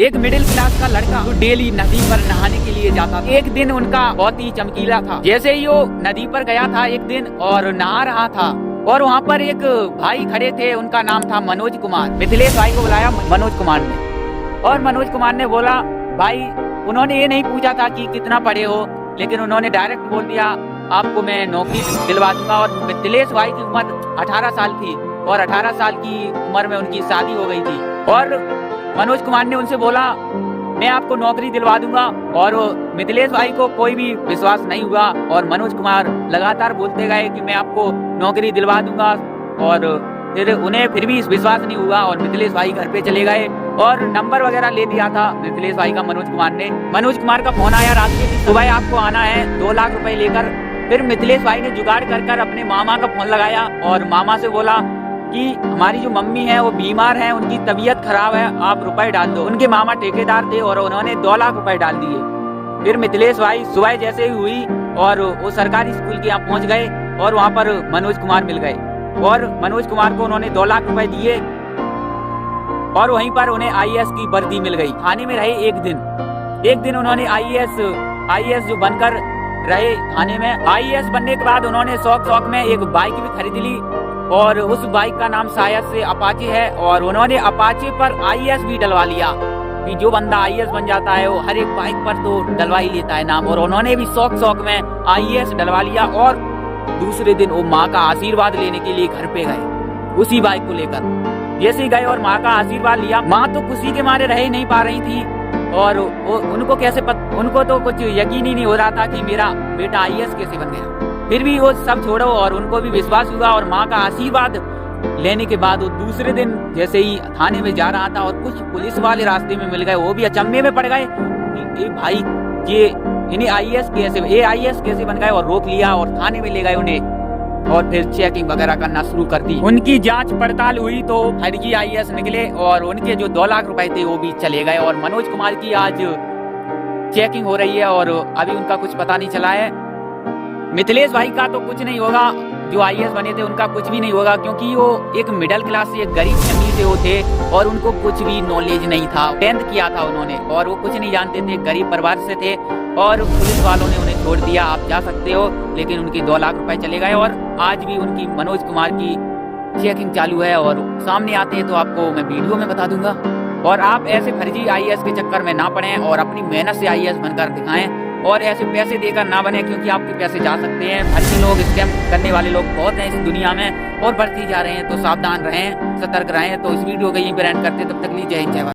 एक middle class का लड़का जो डेली नदी पर नहाने के लिए जाता था। एक दिन उनका बहुत ही चमकीला था। जैसे ही वो नदी पर गया था एक दिन और नहा रहा था और वहाँ पर एक भाई खड़े थे, उनका नाम था मनोज कुमार। मिथिलेश भाई को बुलाया मनोज कुमार ने और मनोज कुमार ने बोला भाई, उन्होंने ये नहीं पूछा था कि कितना पढ़े हो, लेकिन उन्होंने डायरेक्ट बोल दिया आपको मैं नौकरी दिलवा दूंगा। और मिथिलेश भाई की उम्र 18 साल थी और 18 साल की उम्र में उनकी शादी हो गई थी और मनोज कुमार ने उनसे बोला मैं आपको नौकरी दिलवा दूंगा। और मिथिलेश भाई को कोई भी विश्वास नहीं हुआ और मनोज कुमार लगातार बोलते गए कि मैं आपको नौकरी दिलवा दूंगा और फिर उन्हें फिर भी विश्वास नहीं हुआ और मिथिलेश भाई घर पे चले गए और नंबर वगैरह ले दिया था मिथिलेश भाई का मनोज कुमार ने। मनोज कुमार का फोन आया रात के, सुबह आपको आना है 2 लाख रुपए लेकर। फिर मिथिलेश भाई ने जुगाड़ कर अपने मामा का फोन लगाया और मामा से बोला कि हमारी जो मम्मी है वो बीमार है, उनकी तबीयत खराब है, आप रुपए डाल दो। उनके मामा ठेकेदार थे और उन्होंने 2 लाख रुपए डाल दिए। फिर मिथिलेश भाई सुबह जैसे ही हुई और वो सरकारी स्कूल के यहाँ पहुंच गए और वहाँ पर मनोज कुमार मिल गए और मनोज कुमार को उन्होंने 2 लाख रुपए दिए और वहीं पर उन्हें आईएएस की वर्दी मिल गई। थाने में रहे एक दिन उन्होंने आईएएस जो बनकर रहे थाने में। आईएएस बनने के बाद उन्होंने शौक में एक बाइक भी खरीद ली और उस बाइक का नाम शायद से अपाचे है और उन्होंने अपाचे पर आईएएस भी डलवा लिया कि जो बंदा आईएएस बन जाता है वो हर एक बाइक पर तो डलवा ही लेता है नाम। और उन्होंने भी शौक में आईएएस डलवा लिया और दूसरे दिन वो माँ का आशीर्वाद लेने के लिए घर पे गए उसी बाइक को लेकर। जैसे ही गए और माँ का आशीर्वाद लिया, माँ तो खुशी के मारे रह नहीं पा रही थी और उनको तो कुछ यकीन ही नहीं हो रहा था कि मेरा बेटा आईएएस कैसे बन गया। फिर भी वो सब छोड़ो और उनको भी विश्वास हुआ और माँ का आशीर्वाद लेने के बाद वो दूसरे दिन जैसे ही थाने में जा रहा था और कुछ पुलिस वाले रास्ते में मिल गए, वो भी अचंभे में पड़ गए कि भाई ये आईएएस कैसे बन गए और रोक लिया और थाने में ले गए उन्हें और फिर चेकिंग वगैरह करना शुरू कर दी। उनकी जांच पड़ताल हुई तो फर्जी आईएएस निकले और उनके जो 2 लाख रुपए थे वो भी चले गए। और मनोज कुमार की आज चेकिंग हो रही है और अभी उनका कुछ पता नहीं चला है। मिथिलेश भाई का तो कुछ नहीं होगा, जो आईएएस बने थे उनका कुछ भी नहीं होगा, क्योंकि वो एक मिडिल क्लास से, एक गरीब फैमिली से वो थे और उनको कुछ भी नॉलेज नहीं था। 10th किया था उन्होंने और वो कुछ नहीं जानते थे, गरीब परिवार से थे और पुलिस वालों ने उन्हें छोड़ दिया, आप जा सकते हो। लेकिन उनके 2 लाख रुपए चले गए और आज भी उनकी मनोज कुमार की चेकिंग चालू है और सामने आते हैं तो आपको मैं वीडियो में बता दूंगा। और आप ऐसे फर्जी आईएएस के चक्कर में ना पड़े और अपनी मेहनत से आईएएस बनकर दिखाएं और ऐसे पैसे देकर ना बने, क्योंकि आपके पैसे जा सकते हैं। फर्जी लोग, स्कैम करने वाले लोग बहुत हैं इस दुनिया में और बढ़ती जा रहे हैं, तो सावधान रहें, सतर्क रहें। तो इस वीडियो को यहीं पर एंड करते, तब तक लीजिए जय हिंद जय भारत।